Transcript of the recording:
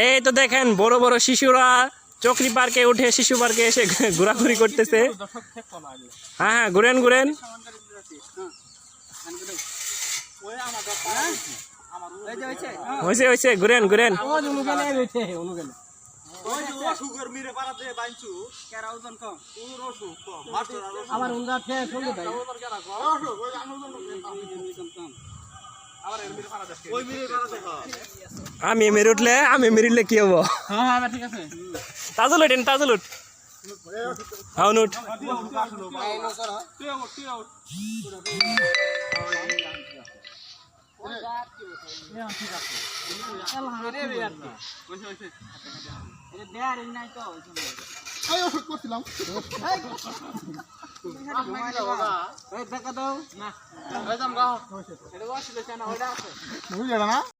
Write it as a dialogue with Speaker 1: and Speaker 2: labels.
Speaker 1: এই তো দেখেন বড় বড় শিশুরা চকরি পার্কে উঠে শিশু পার্কে এসে ঘোরাঘুরি করতেছে। হ্যাঁ হ্যাঁ, ঘুরেন ঘুরেন। হয়েছে হয়েছে, ঘুরেন ঘুরেন। আমি মেরে উঠলে কি হবো? তাজল উঠেন, তাজল উঠ। হ্যাঁ উঠ।
Speaker 2: দেখা দাও না।